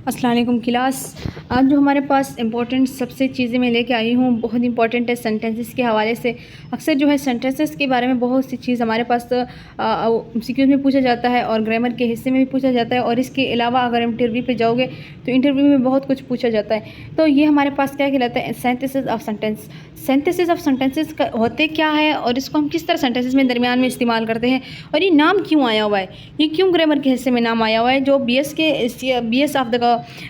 अस्सलाम वालेकुम क्लास। आज जो हमारे पास इंपॉर्टेंट सबसे चीज़ें मैं लेके आई हूँ बहुत इंपॉर्टेंट है सेंटेंसेस के हवाले से। अक्सर जो है सेंटेंसेस के बारे में बहुत सी चीज़ हमारे पास सीक्वेंस में पूछा जाता है और ग्रामर के हिस्से में भी पूछा जाता है, और इसके अलावा अगर इंटरव्यू पे जाओगे तो इंटरव्यू में बहुत कुछ पूछा जाता है। तो ये हमारे पास क्या कहलाता है, synthesis of sentence. Synthesis of sentences होते क्या है और इसको हम किस तरह सेंटेंसेस में दरमियान में इस्तेमाल करते हैं, और ये नाम क्यों आया हुआ है, ये क्यों ग्रामर के हिस्से में नाम आया हुआ है। जो BS ऑफ द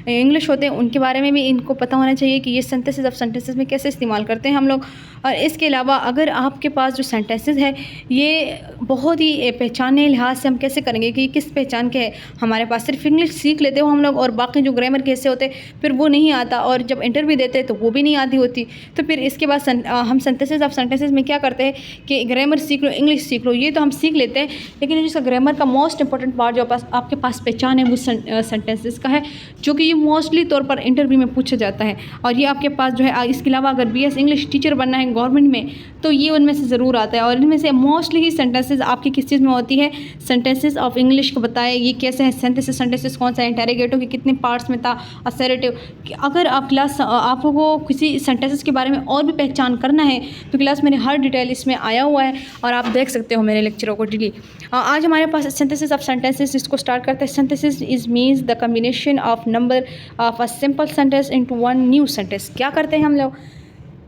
इंग्लिश होते हैं उनके बारे में भी इनको पता होना चाहिए कि ये सिंथेसिस ऑफ सेंटेंसेस में कैसे इस्तेमाल करते हैं हम लोग। और इसके अलावा अगर आपके पास जो सेंटेंसेस है ये बहुत ही पहचानने लिहाज से हम कैसे करेंगे कि किस पहचान के है हमारे पास। सिर्फ इंग्लिश सीख लेते हो हम लोग और बाकी जो ग्रामर के हिस्से होते फिर वो नहीं आता, और जब इंटरव्यू देते तो वो भी नहीं आती होती। तो फिर इसके बाद हम सिंथेसिस ऑफ सेंटेंसेस में क्या करते हैं कि ग्रामर सीख लो, इंग्लिश सीख लो, ये तो हम सीख लेते हैं, लेकिन जिसका ग्रामर का मोस्ट इंपॉर्टेंट पार्ट जो आपके पास पहचान है वो सेंटेंसेस का है, जो कि ये मोस्टली तौर पर इंटरव्यू में पूछा जाता है। और ये आपके पास जो है इसके अलावा अगर BS इंग्लिश टीचर बनना है गवर्नमेंट में तो ये उनमें से ज़रूर आता है। और इनमें से मोस्टली ही सेंटेंसेस आपकी किस चीज़ में होती है, सेंटेंसेस ऑफ इंग्लिश को बताए ये कैसे है, सेंटेंसेस कौन सा है, इंटेरोगेटिव के कितने पार्ट्स में था, असर्टिव। अगर आप क्लास आप लोगों को किसी सेंटेंसेस के बारे में और भी पहचान करना है तो क्लास मैंने हर डिटेल इसमें आया हुआ है और आप देख सकते हो मेरे लेक्चरों को डेली। आज हमारे पास सिंथेसिस ऑफ सेंटेंसेस, इसको स्टार्ट करते हैं। Synthesis is means the combination of number of a simple sentence into one new sentence. क्या करते हैं हम लोग,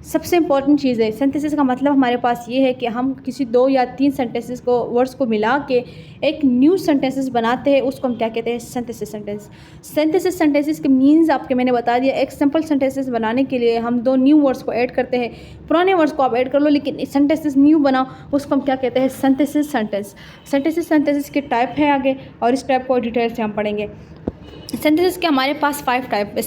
सबसे इंपॉर्टेंट चीज़ है सिंथेसिस का मतलब हमारे पास ये है कि हम किसी 2 या 3 सेंटेंसेस को वर्ड्स को मिला के एक न्यू सेंटेंसेस बनाते हैं, उसको हम क्या कहते हैं, सिंथेसिस सेंटेंस। सिंथेसिस सेंटेंसेस के मीन्स आपके मैंने बता दिया। एक सिंपल सेंटेंसेस बनाने के लिए हम 2 न्यू वर्ड्स को ऐड करते हैं, पुराने वर्ड्स को आप ऐड कर लो लेकिन सेंटेंसेस न्यू बनाओ, उसको हम क्या कहते हैं, सिंथेसिस सेंटेंस। सिंथेसिस के टाइप है आगे, और इस टाइप को डिटेल से हम पढ़ेंगे। सेंटेंसेस के हमारे पास 6 टाइप है।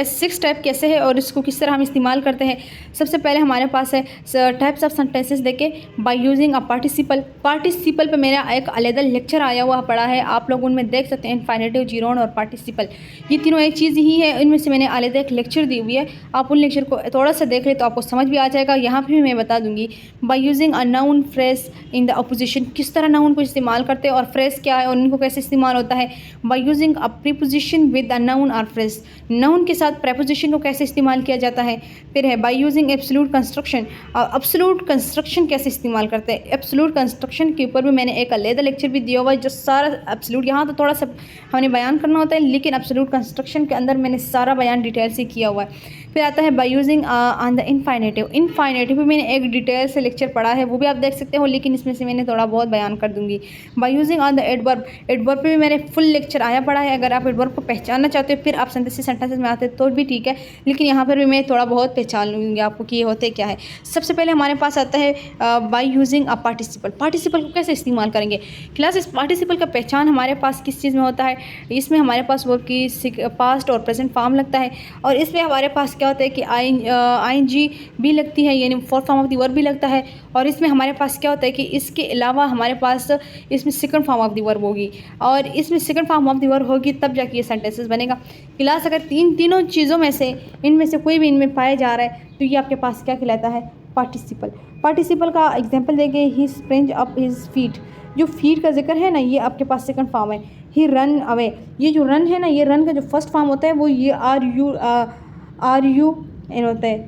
6 टाइप कैसे है और इसको किस तरह हम इस्तेमाल करते हैं। सबसे पहले हमारे पास है टाइप्स ऑफ सेंटेंसेस देके by using a participle. Participle पे मेरा एक अलग लेक्चर आया हुआ पड़ा है, आप लोग उनमें देख सकते हैं, इनफाइनेटिव, जीरोन और पार्टिसिपल, ये तीनों एक चीज़ ही है। इनमें से मैंने अलग एक लेक्चर दी हुई है, आप उन लेक्चर को थोड़ा सा देख ले तो आपको समझ भी आ जाएगा। यहाँ पर भी मैं बता दूँगी by using a noun phrase in the opposition, किस तरह नाउन को इस्तेमाल करते हैं और फ्रेज क्या है और इनको कैसे इस्तेमाल होता है। By using a preposition with a noun और फ्रेज, नाउन के साथ प्रेपोजिशन को कैसे इस्तेमाल किया जाता है। फिर है by using absolute construction, absolute construction कैसे इस्तेमाल करते हैं। एब्सोल्यूट कंस्ट्रक्शन के ऊपर भी मैंने एक अलग लेक्चर भी दिया हुआ है, जो सारा एब्सोल्यूट यहाँ तो थोड़ा सा हमने बयान करना होता है, लेकिन एब्सोल्यूट कंस्ट्रक्शन के अंदर मैंने सारा बयान डिटेल से किया हुआ है। फिर आता है बाय यूजिंग ऑन द इनफाइनेटिव। इनफाइनेटिव भी मैंने एक डिटेल से लेक्चर पढ़ा है, वो भी आप देख सकते हो, लेकिन इसमें से मैंने थोड़ा बहुत बयान कर दूंगी। By using on the adverb, adverb पे भी मैंने फुल लेक्चर आया पड़ा है। अगर आप एडवर्ब को पहचानना चाहते हो फिर आप सिंथेसिस सेंटेंसेस में आते तो भी ठीक है, लेकिन यहाँ पर भी मैं थोड़ा बहुत पहचान लूँगी आपको कि ये होते क्या है। सबसे पहले हमारे पास आता है by using a participle. Participle को कैसे इस्तेमाल करेंगे क्लास। इस पार्टिसिपल का पहचान हमारे पास किस चीज़ में होता है, इसमें हमारे पास वर्ब की पास्ट और प्रेजेंट फॉर्म लगता है, और इसमें हमारे पास क्या होता है कि ING भी लगती है, यानी fourth form of the verb भी लगता है। और इसमें हमारे पास क्या होता है कि इसके अलावा हमारे पास इसमें second form of the verb होगी, और इसमें second form of the verb होगी तब जाके ये सेंटेंसेस बनेगा। क्लास अगर तीनों चीज़ों में से इनमें से कोई भी इनमें पाया जा रहा है तो ये आपके पास क्या कहलाता है, पार्टिसिपल। पार्टिसिपल का एग्जांपल देंगे, ही स्प्रिंज अप हिज फीट। जो फीट का जिक्र है ना, ये आपके पास सेकंड फॉर्म है। ही रन अवे, ये जो रन है ना, ये रन का जो फर्स्ट फॉर्म होता है वो ये RUN होता है,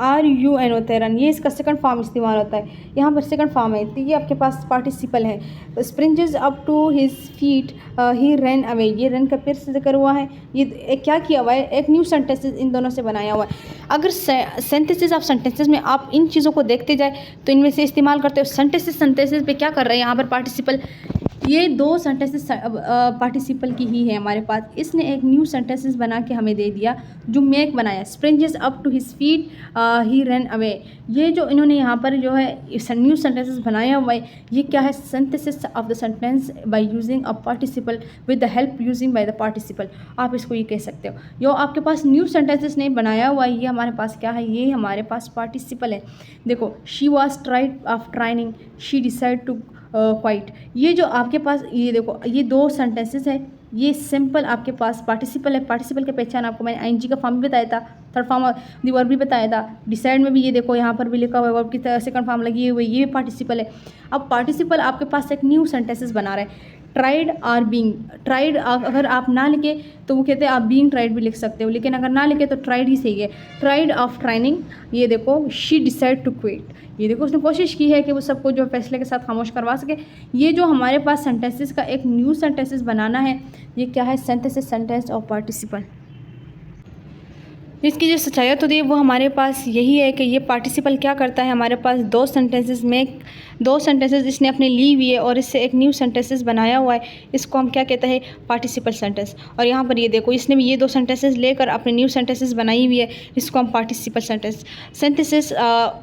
RUN होता है, रन, ये इसका सेकंड फॉर्म इस्तेमाल होता है। यहाँ पर सेकंड फॉर्म है तो ये आपके पास पार्टिसिपल है। Springs up to his feet, he run away, ये रन का फिर से जिक्र हुआ है। ये क्या किया हुआ है, एक न्यू सेंटेंसेस इन दोनों से बनाया हुआ है। अगर सिंथेसिस ऑफ सेंटेंसेस में आप इन चीज़ों को देखते जाए तो इनमें से इस्तेमाल करते हो। सेंटेंसेस पे क्या कर रहे हैं यहाँ पर पार्टिसिपल, ये 2 सेंटेंसेस पार्टिसिपल की ही है हमारे पास। इसने एक न्यू सेंटेंसेस बना के हमें दे दिया, जो मेक बनाया, springs up to his feet, he run away. ये जो इन्होंने यहाँ पर जो है न्यू सेंटेंसेस बनाया हुआ है, ये क्या है, synthesis of the sentence by using a participle with the help using by the participle. आप इसको ये कह सकते हो। जो आपके पास न्यू सेंटेंसेस ने बनाया हुआ है, ये हमारे पास क्या है, ये हमारे पास पार्टिसिपल है। देखो, she was tired of training, she decide to quit. ये जो आपके पास ये देखो, ये 2 सेंटेंसेस है, ये सिंपल आपके पास पार्टिसिपल है। पार्टिसिपल की पहचान आपको मैंने ING का फॉर्म भी बताया था, थर्ड फॉर्म दी वर्ब भी बताया था, डिसाइड में भी ये देखो यहाँ पर भी लिखा हुआ है वर्ब की सेकंड फॉर्म लगी हुई है, ये भी पार्टिसिपल है। अब पार्टिसिपल आपके पास एक न्यू सेंटेंसेस बना रहा है। ट्राइड आर बीइंग, ट्राइड अगर आप ना लिखे तो वो कहते हैं आप बीइंग ट्राइड भी लिख सकते हो, लेकिन अगर ना लिखे तो ट्राइड ही सही है। ट्राइड ऑफ ट्राइनिंग, ये देखो शी डिसाइड टू क्विट, ये देखो उसने कोशिश की है कि वो सबको जो फैसले के साथ खामोश करवा सके। ये जो हमारे पास सेंटेंसेस का एक न्यू सेंटेंसेस बनाना है, ये क्या है, सिंथेसिस सेंटेंस ऑफ पार्टिसिपल। इसकी जो सच्चाइयत होती है वो हमारे पास यही है कि ये पार्टिसिपल क्या करता है, हमारे पास दो सेंटेंसेस इसने अपने ली हुई है और इससे एक न्यू सेंटेंसेस बनाया हुआ है, इसको हम क्या कहते हैं, पार्टिसिपल सेंटेंस। और यहाँ पर ये देखो इसने भी ये दो सेंटेंसेस लेकर अपने न्यू सेंटेंसेस बनाई हुई है, इसको हम पार्टिसिपल सेंटेंसेस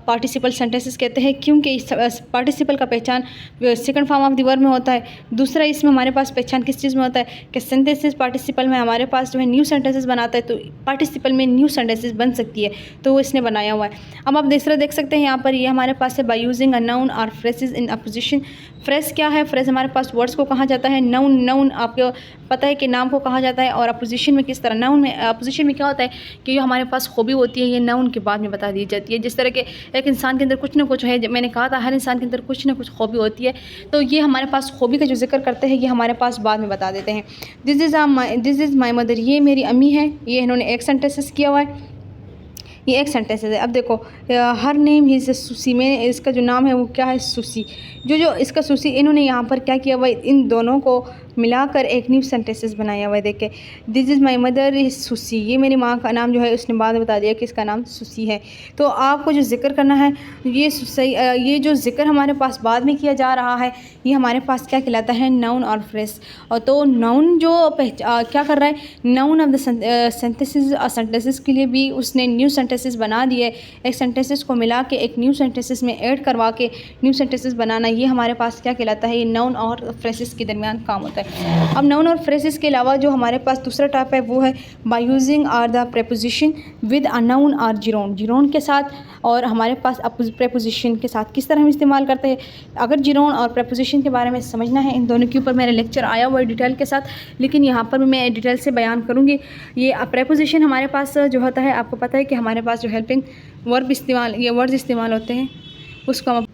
पार्टिसिपल सेंटेंसेस कहते हैं, क्योंकि इस पार्टिसिपल का पहचान second form of the verb में होता है। दूसरा इसमें हमारे पास पहचान किस चीज़ में होता है कि सिंथेसिस पार्टिसिपल में हमारे पास जो है न्यू सेंटेंसेस बनाता है, तो पार्टिसिपल में न्यू सेंटेंसेस बन सकती है, तो वो इसने बनाया हुआ है। अब आप दूसरा देख सकते हैं यहाँ पर, ये हमारे पास है बाय यूजिंग अ नाउन और फ्रेजेस इन अपोजिशन। फ्रेज क्या है, फ्रेज हमारे पास वर्ड्स को कहा जाता है, नाउन आपको पता है कि नाम को कहा जाता है, और अपोजिशन में किस तरह, नाउन में अपोजिशन में क्या होता है कि जो हमारे पास खूबी होती है ये नाउन के बाद में बता दी जाती है। जिस तरह के एक इंसान के अंदर कुछ ना कुछ है, जब मैंने कहा था हर इंसान के अंदर कुछ ना कुछ खूबी होती है, तो ये हमारे पास खूबी का जो जिक्र करते हैं ये हमारे पास बाद में बता देते हैं। दिस इज़ माई मदर, ये मेरी अम्मी है, ये इन्होंने एक सेंटेंसेस किया हुआ है, ये एक सेंटेंस है। अब देखो हर नेम ही से सुसी में, इसका जो नाम है वो क्या है, सुसी। जो इसका सुसी, इन्होंने यहाँ पर क्या किया हुआ है, इन दोनों को मिलाकर एक न्यू सेंटेंसेस बनाया हुआ है। देखे this is my mother is सुसी, ये मेरी माँ का नाम जो है उसने बाद में बता दिया कि इसका नाम सुसी है। तो आपको जो जिक्र करना है ये जो जिक्र हमारे पास बाद में किया जा रहा है ये हमारे पास क्या कहलाता है, नाउन और फ्रेज। और तो नाउन जो क्या कर रहा है, नाउन ऑफ द सेंटेंसेस के लिए भी उसने न्यू सेंटेंसेस बना दिए। एक सेंटेंसेस को मिला के एक न्यू सेंटेंसेस में ऐड करवा के न्यू सेंटेंसेस बनाना, ये हमारे पास क्या कहलाता है, ये नाउन और फ्रेजेस के दरमियान काम होता है। अब नाउन और फ्रेजेस के अलावा जो हमारे पास दूसरा टाइप है वो है by using are the preposition with a noun और जिरोन के साथ, और हमारे पास प्रेपोजिशन के साथ किस तरह हम इस्तेमाल करते हैं। अगर जिरोन और प्रेपोजिशन के बारे में समझना है, इन दोनों के ऊपर मेरा लेक्चर आया हुआ है डिटेल के साथ, लेकिन यहाँ पर मैं डिटेल से बयान करूँगी। ये प्रेपोजिशन हमारे पास जो होता है, आपको पता है कि हमारे पास जो हेल्पिंग वर्ब इस्तेमाल होते हैं, उसको हम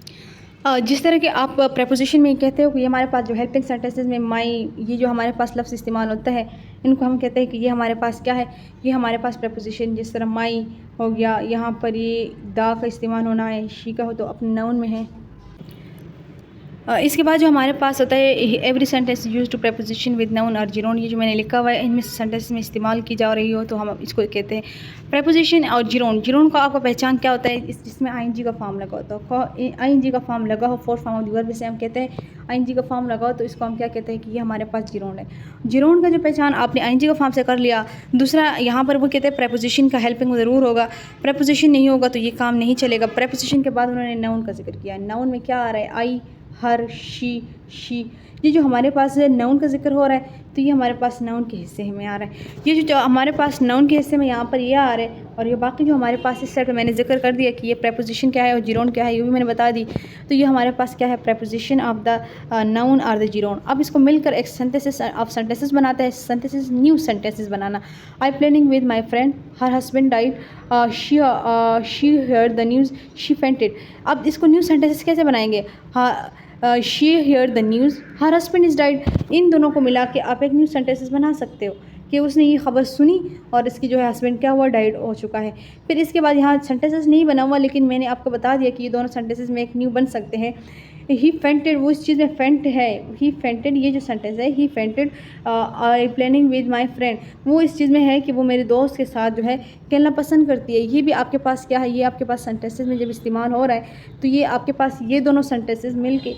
जिस तरह के आप प्रेपोजिशन में कहते हो कि ये हमारे पास जो हेल्पिंग सेंटेंसेस में माई, ये जो हमारे पास लफ्ज़ इस्तेमाल होता है, इनको हम कहते हैं कि ये हमारे पास क्या है, ये हमारे पास प्रेपोजिशन। जिस तरह माई हो गया, यहाँ पर ये दा का इस्तेमाल होना है, शी का हो तो अपने नाउन में है। इसके बाद जो हमारे पास होता है every sentence use two preposition with noun और जिरोन, ये जो मैंने लिखा हुआ है इनमें सेंटेंस में इस्तेमाल की जा रही हो तो हम इसको कहते हैं प्रेपोजिशन और जिरोन का आपका पहचान क्या होता है, जिसमें आईएनजी का फॉर्म लगा होता है। आईएनजी का फॉर्म लगा हो, fourth form of the verb से हम कहते हैं आईएनजी का फॉर्म लगा हो, तो इसको हम क्या कहते हैं कि ये हमारे पास जिरोन है। जिरोन का जो पहचान आपने आईएनजी का फॉर्म से कर लिया। दूसरा यहाँ पर वो कहते हैं प्रेपोजिशन का हेल्पिंग ज़रूर होगा, प्रेपोजिशन नहीं होगा तो ये काम नहीं चलेगा। प्रेपोजिशन के बाद उन्होंने नाउन का जिक्र किया। नाउन में क्या आ रहा है, आई, हर, शी, ये जो हमारे पास नाउन का जिक्र हो रहा है तो ये हमारे पास नाउन के हिस्से में आ रहा है। ये जो हमारे पास नाउन के हिस्से में यहाँ पर ये आ रहा है, और ये बाकी जो हमारे पास इस साइड पे मैंने जिक्र कर दिया कि ये प्रेपोजिशन क्या है और जिरोन क्या है, ये भी मैंने बता दी। तो ये हमारे पास क्या है, प्रेपोजिशन ऑफ द नाउन और द जिरोन। अब इसको मिलकर एक सेंटेंसेस बनाता है, सेंटेंसेस न्यू सेंटेंसेस बनाना। I planning with my friend, her husband died, she heard the news, she fainted. अब इसको न्यू सेंटेंसेस कैसे बनाएंगे, she hear the news, her husband is died, इन दोनों को मिला के आप एक न्यू सेंटेंसेस बना सकते हो कि उसने ये खबर सुनी और इसकी जो है हस्बैंड क्या हुआ, डाइड हो चुका है। फिर इसके बाद यहाँ सेंटेंसेस नहीं बना हुआ, लेकिन मैंने आपको बता दिया कि ये दोनों सेंटेंसेस में एक न्यू बन सकते हैं। ही फेंटेड, वो इस चीज़ में फेंट है, ही फेंटेड, ये जो सेंटेंस है he fainted I planning with my friend, वो इस चीज़ में है कि वो मेरे दोस्त के साथ जो है खेलना पसंद करती है। ये भी आपके पास क्या है, ये आपके पास सेंटेंसेस में जब इस्तेमाल हो रहा है तो ये आपके पास ये दोनों सेंटेंसेस मिलके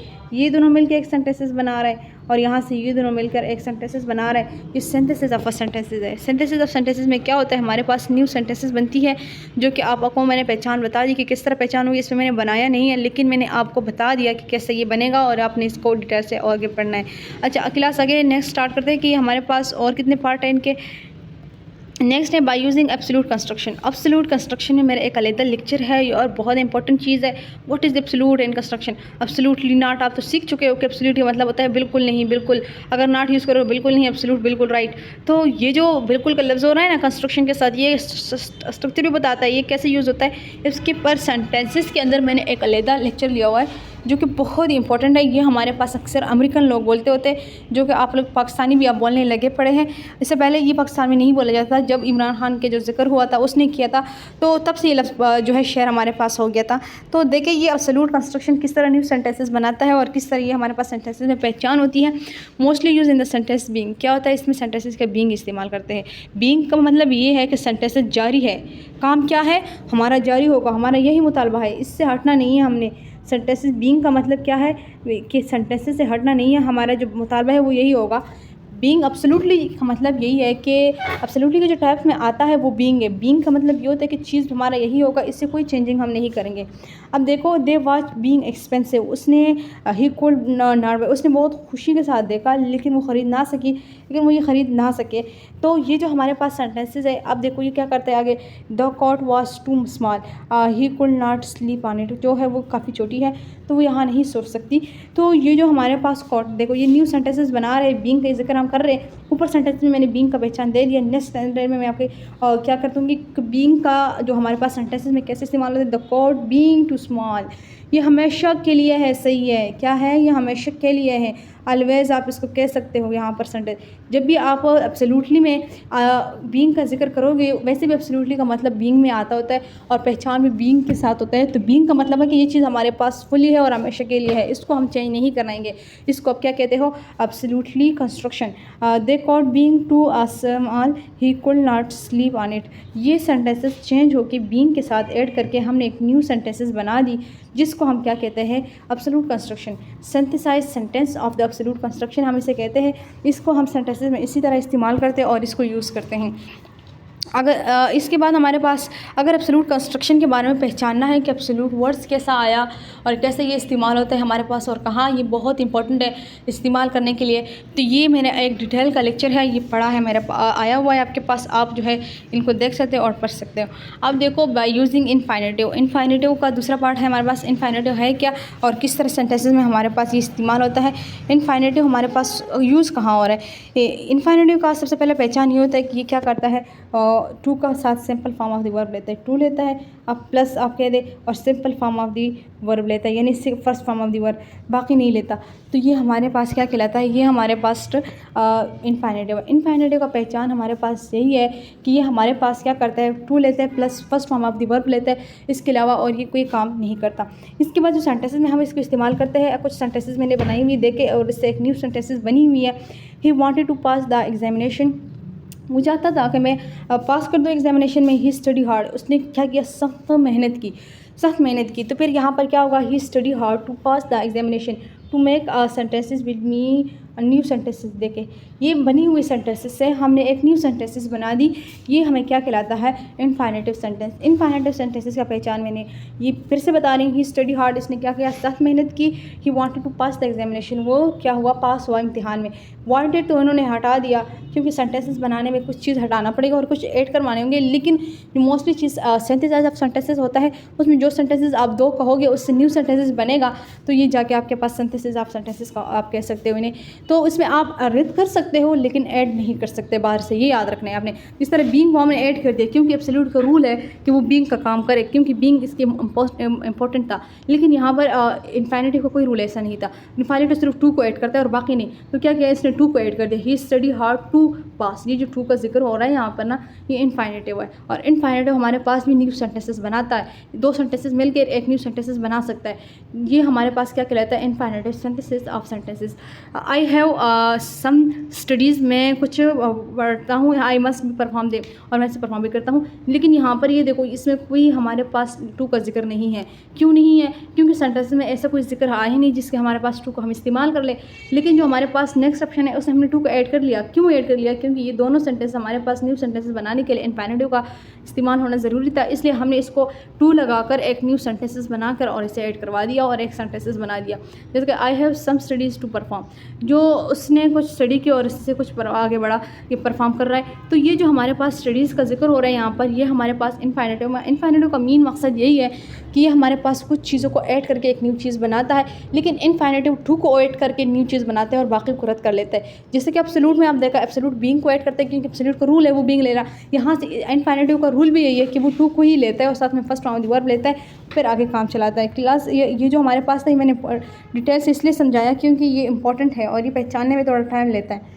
एक सेंटेंसेस बना रहा है, और यहाँ से ये दोनों मिलकर एक सेंटेंसेस बना रहा है। ये सेंटेंसेस ऑफ सेंटेंसेस है। सेंटेंसेस ऑफ सेंटेंसेस में क्या होता है, हमारे पास न्यू सेंटेंसेस बनती है, जो कि आपको मैंने पहचान बता दी कि किस तरह पहचान हुई। इसमें मैंने बनाया नहीं है, लेकिन मैंने आपको बता दिया कि कैसे ये बनेगा, और आपने इसको डिटेल से और आगे पढ़ना है। अच्छा क्लास आगे नेक्स्ट स्टार्ट करते हैं कि हमारे पास और कितने पार्ट हैं इनके। नेक्स्ट है by using absolute construction. Absolute construction में मेरा एक अलग लेक्चर है और बहुत इंपॉर्टेंट चीज़ है। What is the absolute in construction, absolutely not, आप तो सीख चुके हो कि एब्सोल्यूट का मतलब होता है बिल्कुल नहीं, बिल्कुल, अगर नॉट यूज़ करो बिल्कुल नहीं, एब्सोल्यूट बिल्कुल राइट। तो ये जो बिल्कुल का लफ्ज़ हो रहा है ना कंस्ट्रक्शन के साथ, ये स्ट्रक्चर भी बताता है ये कैसे यूज़ होता है। इसके पर सेंटेंसेस के अंदर मैंने एक अलग लेक्चर लिया हुआ है जो कि बहुत ही इंपॉर्टेंट है। ये हमारे पास अक्सर अमेरिकन लोग बोलते होते हैं, जो कि आप लोग पाकिस्तानी भी आप बोलने लगे पड़े हैं। इससे पहले ये पाकिस्तान में नहीं बोला जाता था। जब इमरान खान के जो ज़िक्र हुआ था उसने किया था, तो तब से ये लफ्ज़ जो है शेयर हमारे पास हो गया था। तो देखिए ये एब्सोल्यूट कंस्ट्रक्शन किस तरह न्यू सेंटेंसेस बनाता है और किस तरह ये हमारे पास सेंटेंसेस में पहचान होती है। Mostly use in the sentence being. क्या होता है इसमें सेंटेंसेस का बीइंग इस्तेमाल करते हैं। बीइंग का मतलब ये है कि सेंटेंसेस जारी है, काम क्या है हमारा जारी होगा, हमारा यही मुतालबा है, इससे हटना नहीं है हमने। सेंटेंसेस बीइंग का मतलब क्या है कि सेंटेंसेस से हटना नहीं है, हमारा जो मुतालबा है वो यही होगा। बीइंग एब्सोल्युटली का मतलब यही है कि एब्सोल्युटली के जो टाइप्स में आता है वो बीइंग है। बीइंग का मतलब ये होता है कि चीज़ हमारा यही होगा, इससे कोई चेंजिंग हम नहीं करेंगे। अब देखो दे वाज बीइंग एक्सपेंसिव, उसने ही कुड नॉट, उसने बहुत खुशी के साथ देखा लेकिन वो ख़रीद ना सकी, लेकिन वो ये ख़रीद ना सके। तो ये जो हमारे पास सेंटेंसेस है, अब देखो ये क्या करते हैं आगे। The cot was too small, he could not sleep on it, जो है वो काफ़ी छोटी है तो वो यहाँ नहीं सो सकती। तो ये जो हमारे पास कॉट, देखो ये न्यू सेंटेंसेस बना रहे हैं, बीइंग का जिक्र हम कर रहे हैं। ऊपर सेंटेंस में मैंने बीइंग का पहचान दे दिया। नेक्स्ट सेंटेंस में मैं आपके क्या करता हूँ कि बीइंग का जो हमारे पास सेंटेंसेस में कैसे इस्तेमाल होता है। The cot being too small, ये हमेशा के लिए है, सही है, क्या है ये हमेशा के लिए है। ऑलवेज़ आप इसको कह सकते हो यहाँ पर सेंटेंस। जब भी आप एब्सोल्युटली में बीइंग का जिक्र करोगे, वैसे भी एब्सोल्युटली का मतलब बीइंग में आता होता है और पहचान भी बीइंग के साथ होता है। तो बीइंग का मतलब है कि ये चीज़ हमारे पास फुली है और हमेशा के लिए है, इसको हम चेंज नहीं कराएंगे। इसको आप क्या कहते हो, absolutely construction. The cot being too a small, he could not sleep on it. ये सेंटेंसेस चेंज होकर बीइंग के साथ ऐड करके हमने एक न्यू सेंटेंसेस बना दी, जिसको हम क्या कहते हैं, absolute construction. Synthesize sentence of the absolute construction हम इसे कहते हैं। इसको हम सेंटेंसेस में इसी तरह इस्तेमाल करते हैं और इसको यूज़ करते हैं। अगर इसके बाद हमारे पास अगर एब्सोल्यूट कंस्ट्रक्शन के बारे में पहचानना है कि एब्सोल्यूट वर्ड्स कैसा आया और कैसे ये इस्तेमाल होता है हमारे पास और कहाँ ये बहुत इंपॉर्टेंट है इस्तेमाल करने के लिए, तो ये मैंने एक डिटेल का लेक्चर है, ये पढ़ा है मेरे आया हुआ है आपके पास, आप जो है इनको देख सकते हो और पढ़ सकते हो। अब देखो बाय यूजिंग इनफाइनेटिव, इनफाइनेटिव का दूसरा पार्ट है हमारे पास। इनफाइनेटिव है क्या और किस तरह सेंटेंसेस में हमारे पास ये इस्तेमाल होता है। इनफाइनेटिव हमारे पास यूज़ कहाँ हो रहा है। इनफाइनेटिव का सबसे पहले पहचान ये होता है कि ये क्या करता है, टू का साथ simple form of the verb लेता है, टू लेता है, अब प्लस आप कह दे और simple form of the verb लेता है, यानी first form of the verb, बाकी नहीं लेता। तो ये हमारे पास क्या कहलाता है, ये हमारे पास इनफाइनेटिव है। इनफाइनेटिव का पहचान हमारे पास यही है कि ये हमारे पास क्या करता है, टू लेता है plus first form of the verb लेता है, इसके अलावा और ये कोई काम नहीं करता। इसके बाद जो सेंटेंसेस में हम इसको इस्तेमाल करते हैं, कुछ सेंटेंसेस मैंने बनाई हुई देखे और इससे एक न्यू सेंटेंसेस बनी हुई है। He wanted to pass the examination, वो चाहता था कि मैं पास कर दूँ एग्जामिनेशन में। ही स्टडी हार्ड, उसने क्या किया, सख्त मेहनत की, सख्त मेहनत की। तो फिर यहाँ पर क्या होगा, he study hard to pass the examination to make sentences with me new sentences. देखे ये बनी हुई सेंटेंसेस से हमने एक न्यू सेंटेंसेस बना दी, ये हमें क्या कहलाता है, इनफाइनेटिव सेंटेंस। इनफाइनेटिव सेंटेंसेस का पहचान मैंने ये फिर से बता रही हूँ। ही स्टडी हार्ड, इसने क्या किया, सख्त मेहनत की। He wanted to pass the examination, वो क्या हुआ, पास हुआ इम्तिहान में। वांटेड तो उन्होंने हटा दिया, क्योंकि सेंटेंसेस बनाने में कुछ चीज़ हटाना पड़ेगा और कुछ ऐड करवाने होंगे। लेकिन मोस्टली चीज़ सिंथेसाइज ऑफ सेंटेंसेस होता है, उसमें जो सेंटेंसेस आप दो कहोगे उससे न्यू सेंटेंसेस बनेगा, तो ये जाके आपके पास सिंथेसिस ऑफ सेंटेंसेस का आप कह सकते हो इन्हें। तो इसमें आप रद्द कर सकते हो लेकिन ऐड नहीं कर सकते बाहर से, ये याद रखना है आपने। जिस तरह बीइंग को हमने ऐड कर दिया, क्योंकि एब्सोल्यूट का रूल है कि वो बीइंग का काम करे, क्योंकि बीइंग इसके इंपॉर्टेंट था। लेकिन यहाँ पर इनफाइनेटिव का कोई रूल ऐसा नहीं था। इनफाइनेटिव सिर्फ टू को ऐड करता है और बाकी नहीं। तो क्या किया इसने, टू को ऐड कर दिया। ही स्टडी हार्ड टू पास, ये जो टू का जिक्र हो रहा है यहाँ पर ना, ये इनफाइनेटिव है। और इनफाइनेटिव हमारे पास भी न्यू सेंटेंसेस बनाता है, दो सेंटेंसेस मिलकर एक न्यू सेंटेंसेस बना सकता है। ये हमारे पास क्या कहलाता है, infinitive synthesis of sentences. I have some studies, मैं कुछ पढ़ता हूँ, आई मस्ट परफॉर्म दे, और मैं इसे परफॉर्म भी करता हूँ। लेकिन यहाँ पर ये देखो इसमें कोई हमारे पास टू का जिक्र नहीं है। क्यों नहीं है, क्योंकि सेंटेंस में ऐसा कोई जिक्र आया ही नहीं जिसके हमारे पास टू को हम इस्तेमाल कर ले। लेकिन जो हमारे पास नेक्स्ट ऑप्शन है उसमें हमने टू को ऐड कर लिया। क्यों ऐड कर लिया, क्योंकि ये दोनों सेंटेंस हमारे पास न्यू सेंटेंसेस बनाने के लिए इनफाइनेटिव का इस्तेमाल होना ज़रूरी था, इसलिए हमने इसको टू लगाकर एक न्यू सेंटेंसेस बनाकर और इसे ऐड करवा दिया और एक सेंटेंसेस बना दिया। जैसे कि I have some studies to perform, जो उसने कुछ स्टडी की और इससे कुछ आगे बढ़ा, ये परफॉर्म कर रहा है। तो ये जो हमारे पास स्टडीज़ का जिक्र हो रहा है यहाँ पर, ये हमारे पास इनफाइनाइटिव में, इनफाइनाइटिव का मेन मकसद यही है कि ये हमारे पास कुछ चीज़ों को ऐड करके एक न्यू चीज़ बनाता है, लेकिन इनफाइनाइटिव 2 को ऐड करके न्यू चीज़ बनाते हैं और बाकी को रद्द कर लेता है। जैसे कि एब्सोल्यूट में आप देखा, एब्सोल्यूट बीइंग को ऐड करते हैं क्योंकि एब्सोल्यूट का रूल है वो बीइंग ले रहा। यहाँ से इनफाइनाइटिव का रूल भी यही है कि वो 2 को ही लेता है और साथ में first form of the verb लेता है, फिर आगे काम चलाता है। क्लास ये जो हमारे पास था, मैंने डिटेल से इसलिए समझाया क्योंकि ये इंपॉर्टेंट है और ये पहचानने में थोड़ा टाइम लेता है।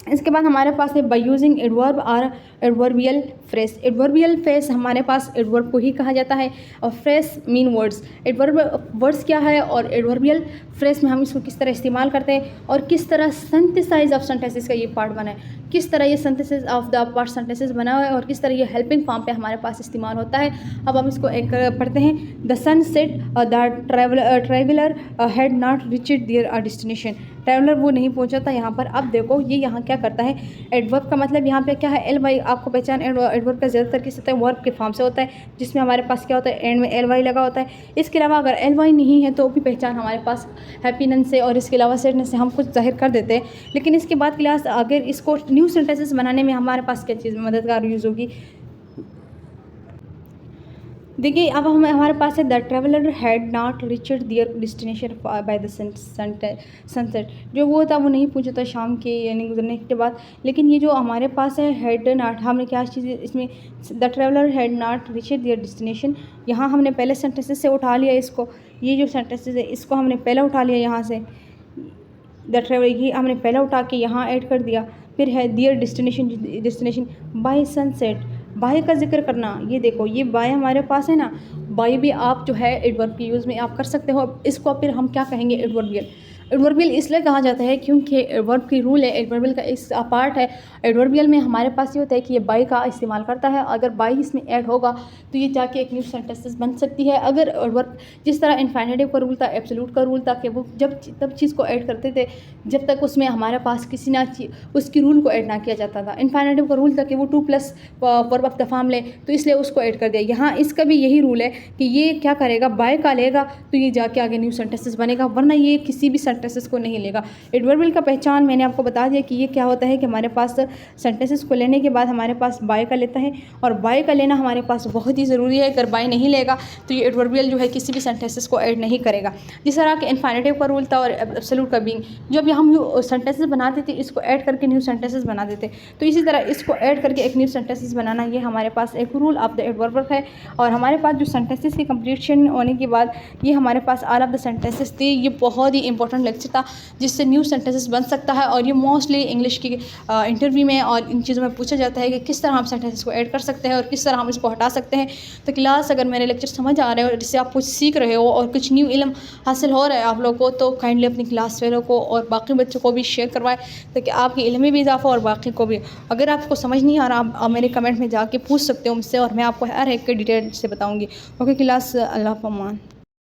इसके बाद हमारे पास है बाय यूजिंग एडवर्ब और एडवर्बियल फ्रेज। एडवर्बियल फ्रेज हमारे पास एडवर्ब को ही कहा जाता है और phrase mean words. Adverb words क्या है और एडवर्बियल फ्रेज में हम इसको किस तरह इस्तेमाल करते हैं और किस तरह सिंथेसाइज ऑफ सेंटेंसेस का ये पार्ट बना है, किस तरह ये synthesis of the part sentences बना हुआ है और किस तरह ये हेल्पिंग फॉर्म पे हमारे पास इस्तेमाल होता है। अब हम इसको एक पढ़ते हैं। The sun set the traveller had not reached their destination. Traveller वो नहीं पहुंचा था यहाँ पर। अब देखो ये यहाँ क्या करता है, एडवर्ब का मतलब यहाँ पे क्या है, एल वाई। आपको पहचान एडवर्ब का ज़्यादातर किस होता है, वर्ब के फॉर्म से होता है, जिसमें हमारे पास क्या होता है, एंड में एल वाई लगा होता है। इसके अलावा अगर एल वाई नहीं है तो भी पहचान हमारे पास हैप्पीनेस से और इसके अलावा सैडनेस से हम कुछ जाहिर कर देते हैं। लेकिन इसके बाद क्लास अगर इसको न्यू सेंटेंसेस बनाने में हमारे पास क्या चीज़ मददगार यूज़ होगी, देखिए अब हमारे पास है the traveller had not reached their destination by the sunset. जो वो था वो नहीं पहुंचा था शाम के यानी गुजरने के बाद। लेकिन ये जो हमारे पास है हैड नॉट, हमने क्या चीज़ इसमें, the traveller had not reached their destination, यहाँ हमने पहले सेंटेंसेस से उठा लिया इसको। ये जो सेंटेंसेस है इसको हमने पहले उठा लिया यहाँ से, द ट्रैवलर ये हमने पहले उठा के यहाँ ऐड कर दिया। फिर है दियर डेस्टिनेशन बाय सनसेट। बाय का जिक्र करना, ये देखो ये बाय हमारे पास है ना, बाय भी आप जो है एडवर्ब के यूज़ में आप कर सकते हो। इसको फिर हम क्या कहेंगे, एडवर्बियल। एडवर्बियल इसलिए कहा जाता है क्योंकि एडवर्ब की रूल है, एडवर्बियल का इस पार्ट है। एडवर्बियल में हमारे पास ये होता है कि ये बाय का इस्तेमाल करता है, अगर बाय इसमें ऐड होगा तो ये जाके एक न्यू सेंटेंसेस बन सकती है। अगर एडवर्ब जिस तरह इनफाइनेटिव का रूल था, एब्सोल्यूट का रूल था कि वो तब चीज़ को ऐड करते थे जब तक उसमें हमारे पास किसी ना उसकी रूल को ऐड ना किया जाता था। इनफाइनेटिव का रूल था कि वो 2 plus verb of the form ले, तो इसलिए उसको ऐड कर दिया। यहाँ इसका भी यही रूल है कि ये क्या करेगा, बाय का लेगा तो ये जाके आगे न्यू सेंटेंसेस बनेगा, वरना ये किसी भी सेंटेंसेस को नहीं लेगा। एडवर्बियल का पहचान मैंने आपको बता दिया कि ये क्या होता है कि हमारे पास सेंटेंसेस को लेने के बाद हमारे पास बाय का लेता है और बाय का लेना हमारे पास बहुत ही ज़रूरी है। अगर बाय नहीं लेगा तो ये एडवर्बियल जो है किसी भी सेंटेंसेस को ऐड नहीं करेगा। जिस तरह के इनफाइनेटिव का रूल था और एब्सोल्यूट का बीइंग, जब हम सेंटेंसेस बनाते थे इसको ऐड करके न्यू सेंटेंसेस बना देते, तो इसी तरह इसको ऐड करके एक न्यू सेंटेंसेस बनाना ये हमारे पास एक रूल ऑफ द एडवर्ब है। और हमारे पास जो सेंटेंसेस की कंप्लीशन होने के बाद ये हमारे पास ऑल ऑफ द सेंटेंसेस थे। ये बहुत ही इंपॉर्टेंट लेक्चर था जिससे न्यू सेंटेंसेस बन सकता है और ये मोस्टली इंग्लिश की इंटरव्यू में और इन चीज़ों में पूछा जाता है कि किस तरह हम सेंटेंसेस को ऐड कर सकते हैं और किस तरह हम इसको हटा सकते हैं। तो क्लास अगर मेरे लेक्चर समझ आ रहे हो और जिससे आप कुछ सीख रहे हो और कुछ न्यू इल्म हासिल हो रहा है आप लोगों को, तो काइंडली अपनी क्लास फेलो को और बाकी बच्चों को भी शेयर करवाएं ताकि आपके इल्म में भी इजाफा और बाकी को भी। अगर आपको समझ नहीं आ रहा आप मेरे कमेंट में जाके पूछ सकते हो मुझसे और मैं आपको हर एक के डिटेल से बताऊँगी। ओके क्लास, अल्लाह पमान।